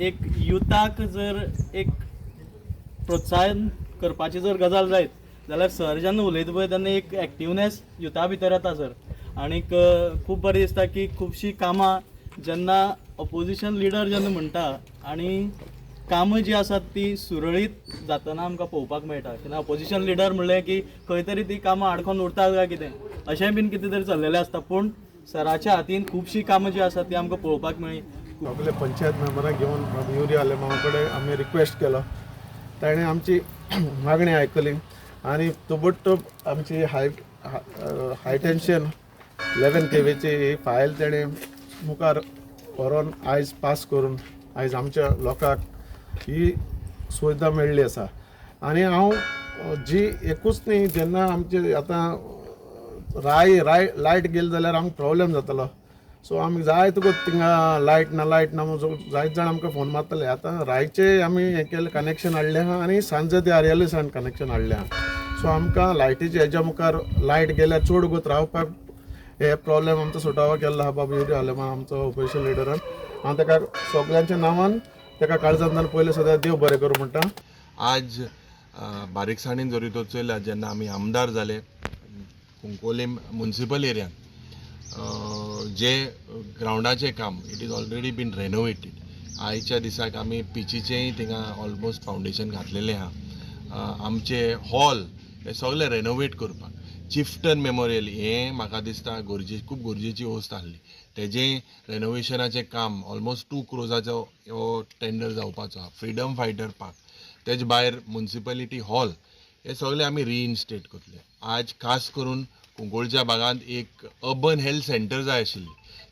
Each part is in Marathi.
एक युथाक जर एक प्रोत्साहन करपाची जर गजाल जायत जाल्यार सर जेन्ना उलयता पळय तेन्ना एक एक्टिवनेस युथा भितर येता सर. आनीक खूब बरें दिसता की खुबशीं कामां जेन्ना ऑपोजिशन लिडर जेन्ना म्हणटा आनी कामां जी आसात ती सुरळीत जातना आमकां पळोवपाक मेळटा. तेन्ना ऑपोजिशन लिडर म्हणलें की खंय तरी ती कामां आडकोन उरतात काय कितें अशें बीन कितें तरी चल्लेलें आसता. पूण सराच्या हातीन खुबशीं कामां जी आसात ती आमकां पळोवपाक मेळ्ळी. आपले पंचायत मेंबरांक घेवन बाबा युरिया आलेमांव कडेन आमी रिक्वेस्ट केलो. ताणें आमची मागणी आयकली आनी ताबडतोब आमची हाय टेन्शन 11 KVची ही फायल तेणें मुखार व्हरोन आयज पास करून आयज आमच्या लोकांक ही सुविधा मेळ्ळी आसा. आनी हांव जी एकूच न्ही, जेन्ना आमचे आतां लायट गेली जाल्यार आमकां प्रॉब्लेम जातालो. सो आमी जाय तुका थिंगा लायट ना म्हणून जायत जाण आमकां फोन मारताले. आतां रायचे आमी हें केलें कनेक्शन हाडलें आहा आनी सांजे ते आर्यालीसान कनेक्शन हाडलें आहा. सो आमकां लायटीचे हेज्या मुखार लायट गेल्यार चड वगत रावपाक हे प्रॉब्लेम आमचो सुटावो केल्लो आहा बाबा युरिया आलेमांव आमचो ऑपोजिशन लिडरान. हांव ताका सगळ्यांच्या नांवान ताका काळजांतल्यान पयलें सदां देव बरें करूं म्हणटा. आज बारीकसाणेन जरी तो चयला जेन्ना आमी आमदार जाले कुंकोलीम म्युनिसिपल एरियान जे ग्रावंडाचें काम it is already been renovated. आयच्या दिसाक आमी पिचीचेंय थिंगा ऑलमोस्ट फावंडेशन घातलेलें आहा. आमचे हॉल हे सगळे रेनोवेट करपाक चिफ्टन मेमोरियल हें म्हाका दिसता खूब गरजेची वस्त आहली. तेजें रेनोवेशनाचें काम ऑलमोस्ट 2 crores हो टेंडर जावपाचो आहा. फ्रिडम फायटर पार्क तेजे भायर म्युनिसिपॅलिटी हॉल हे सगळे आमी रिइन्स्टेट करतले. आज खास करून कुंकोळच्या भागांत एक अर्बन हेल्थ सेंटर जाय आशिल्ली.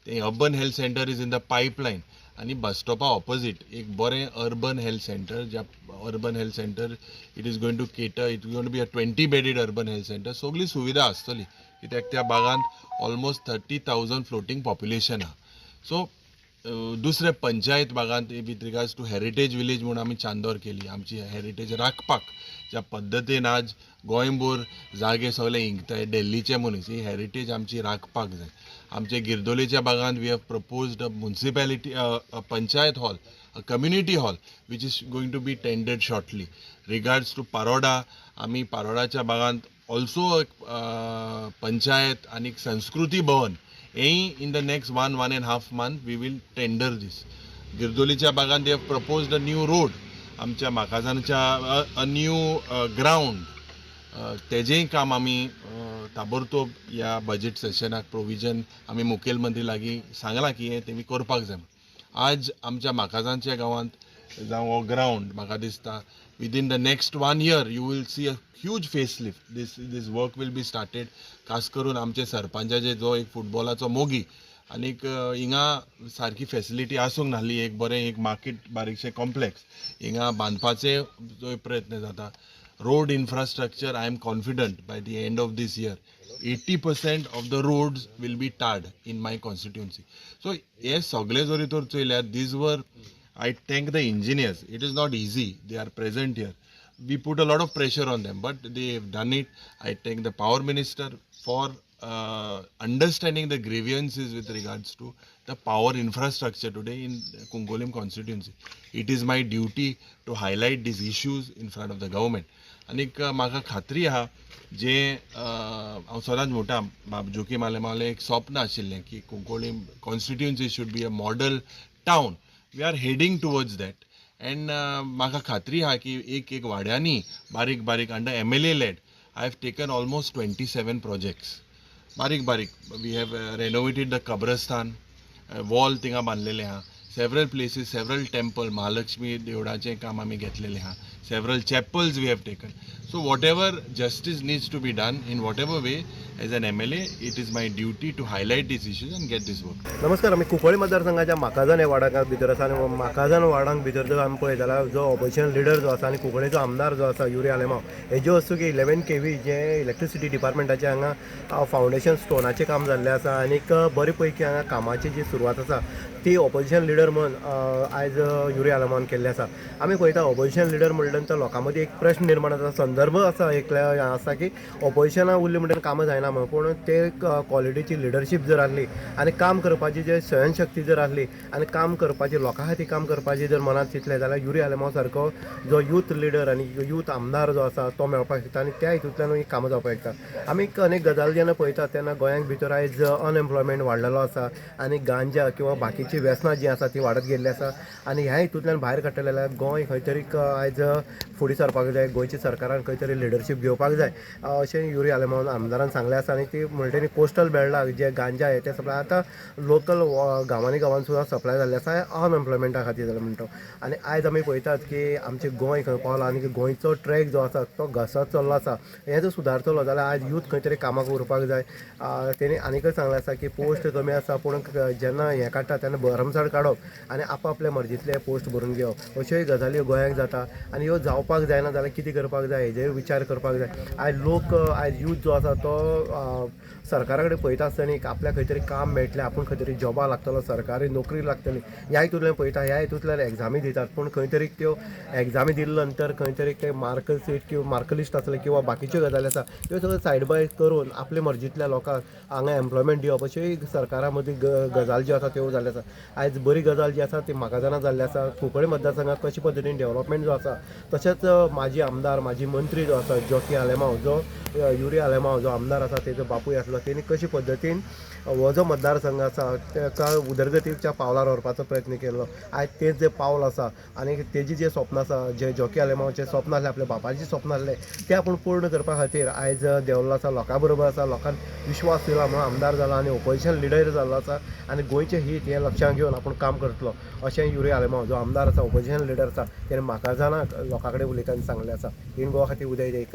तें urban health centre is in the pipeline आनी बस स्टॉपा ऑपोजीट एक बरें अर्बन हेल्थ सेंटर. ज्या urban health centre it is going to cater, it is going to be a 20 bedded urban health centre. सगळी सुविधा आसतली कित्याक त्या भागांत ऑलमोस्ट 30,000 फ्लोटींग पॉप्युलेशन आहा. सो दुसरे पंचायत भागांत with regards to heritage village म्हणून आमी चांदोर केली. आमची हेरिटेज राखपाक ज्या पद्दतीन आज गोंयभर जागे सगळे हिंगताय दिल्लीचे मनीस, ही हेरिटेज आमची राखपाक जाय. आमचे गिरदोलेच्या भागांत we have proposed a municipality panchayat hall, a community hall which is going to be tendered shortly. Regards to Paroda, आमी पारोडाच्या भागांत ऑल्सो पंचायत आनी संस्कृती भवन हेय in the next 1.5 months we will tender these. गिरदोलीच्या भागांत they have proposed a new road, आमच्या म्हाकाजानच्या अ न्यू ग्राउंड तेजेंय काम आमी ताबडतोब ह्या बजेट सेशनाक प्रोविजन आमी मुखेलमंत्री लागीं सांगलां की हें तेमी करपाक जाय. आज आमच्या म्हाकाजानच्या गांवांत जावं हो ग्राउंड म्हाका दिसता within the next 1 year you will see a huge facelift. This work will be started. खास करून आमचे सरपंचाचे जो एक फुटबॉलाचो मोगी आनीक हिंगा सारकी फेसिलिटी आसूंक नाहली. एक बरें एक मार्केट बारीकशें कॉम्प्लेक्स हिंगा बांदपाचे जो प्रयत्न जाता. Road infrastructure I am confident by the end of this year 80% of the roads will be tarred in my constituency. So हे सगळे जरी तर चयल्यार दीस वर I thank the engineers. It is not easy. They are present here. We put a lot of pressure on them, but they have done it. I thank the Power Minister for understanding the grievances with regards to the power infrastructure today in Kunkolim constituency. It is my duty to highlight these issues in front of the government. आनीक म्हाका खात्री आहा जे हांव सदांच म्हणटा बाबजोकी मालेमाले एक स्वप्न आशिल्लें की Cuncolim constituency should be a model town. We are heading towards that end म्हाका खात्री आहा की एक वाड्यांनी बारीक बारीक under MLA led I have taken almost 27 projects बारीक बारीक. वी हॅव रेनोवेटेड द कब्रस्तान, वॉल थिंगा बांदलेले आहा. Several places, several temple, Mahalakshmi देवळाचें काम आमी घेतलेलें आहा. Several chapels we have taken. So whatever justice needs to be done in what ever way as an MLA it is my duty to highlight this issues and get this work. नमस्कार. आमी कुंकोळी मतदारसंघाच्या म्हाकाजान ह्या वाड्या भितर आसा आनी म्हाकाजान वाड्याक भितर जर आमी पळयत जाल्यार जो ऑपोजिशन लिडर जो आसा आनी कुंकोळेचो आमदार जो आसा युरिया आलेमांव हेज्यो वस्तू की 11 KV जे इलेक्ट्रिसिटी डिपार्टमेंटाचे हांगा फावंडेशन स्टोनाचें काम जाल्लें आसा आनीक बरे पैकी हांगा कामाची जी सुरवात आसा ती ऑपोजिशन लिडर म्हणून आयज युरिया आलेमांवान केल्ली आसा. आमी पळयता ऑपोजिशन लिडर म्हणल्या नंतर लोकां मदीं एक प्रश्न निर्माण जाता संदर्भ आसा एकल्या आसा की ऑपोजिशना उरली म्हणटकीर कामां जायना म्हणून, पूण ते क्वॉलिटीची लिडरशीप जर आसली आनी काम करपाची जे सहनशक्ती जर आसली आनी काम करपाची लोकां खातीर काम करपाची जर मनात चिंतलें जाल्यार युरी आलेमांव सारको जो यूथ लिडर आनी यूथ आमदार जो आसा तो मेळपाक शकता आनी त्या हितूंतल्यान ही कामां जावपाक शकता. आमी अनेक गजाली जेन्ना पळयतात तेन्ना गोंयांत भितर आयज अनएम्प्लॉयमेंट वाडलेलो आसा आनी गांजा किंवा बाकीची व्यसनां जी आसा ती वाडत गेल्ली आसा आनी ह्या हितूंतल्यान भायर काडटले जाल्यार गोंय खंय तरी आयज फुडें सरपाक जाय. गोंयच्या सरकारान खंय तरी लिडरशीप घेवपाक जाय अशें युरी आलेमांव आमदारान सांगलें आसा. आनी ती म्हणटरी कोस्टल बेल्टाक जे गांजा आहे ते सप्लाय आतां लोकल गांवांनी गांवांत सुद्दां सप्लाय जाल्ले आसा अनएम्प्लॉयमेंटा खातीर जाल्यार म्हणटा. आनी आयज आमी पळयतात की आमचें गोंय खंय पावला आनी गोंयचो ट्रॅक जो आसा तो घसत चल्लो आसा. हें जर सुदारतलो जाल्यार आयज यूथ खंय तरी कामाक उरपाक जाय. तेणी आनीकय सांगलें आसा की पोस्ट कमी आसा पूण जेन्ना हें काडटा तेन्ना भरमसाट काडप आनी आपआपल्या मर्जींतले पोस्ट भरून घेवप अश्योय गजाली गोंयांत जाता. आनी ह्यो जावपाक जायना जाल्यार कितें करपाक जाय हेजेर विचार करपाक जाय. आयज लोक आयज यूथ जो आसा तो सरकारा कडेन पळयता आसतना आपल्याक खंय तरी काम मेळटलें, आपूण खंय तरी जॉबा लागतलो, सरकारी नोकरी लागतली ह्या हितूंतल्यान पळयता. ह्या हितूंतल्यान एग्जामी दितात पूण खंय तरी त्यो एग्जामी दिले नंतर खंय तरी ते मार्कशीट किंवा मार्कलिस्ट आसले किंवा बाकीच्यो गजाली आसा त्यो सगळ्यो सायड बाय करून आपले मर्जींतल्या लोकांक हांगा एम्प्लॉयमेंट दिवप अश्योय सरकारा मदीं गजाल ज्यो आसा त्यो जाल्ल्यो आसा. आयज बरी गजाल जी आसा ती म्हाका जाणा जाल्ली आसा. कुंकळे मतदारसंघात कशे पद्दतीन डेव्हलपमेंट जो आसा तशेंच माजी आमदार माजी मंत्री जो आसा जॉकी आलेमांव जो युरी आलेमांव जो आमदार आसा तेजो बापूय आसलो तेणी कशे पद्दतीन हो जो मतदारसंघ आसा ताका उदरगतीच्या पावलार व्हरपाचो प्रयत्न केलो. आयज तें जें पावल आसा आनी तेजी जें स्वप्न आसा जे जॉकी आलेमांवचें स्वप्न आसलें आपल्या बापाचें स्वप्न आसलें तें आपूण पूर्ण करपा खातीर आयज देवल्लो आसा, लोकां बरोबर आसा, लोकांक विश्वास दिला म्हणून आमदार जाला आनी ऑपोजिशन लिडर जाल्लो आसा आनी गोंयचें हीत हें लक्षांत घेवन आपूण काम करतलो अशें युरी आलेमांव जो आमदार आसा ऑपोजिशन लिडर आसा तेणें म्हाका जाणा लोकां कडेन उलयतना सांगलें आसा. इन गोवा खातीर उदय देयकर.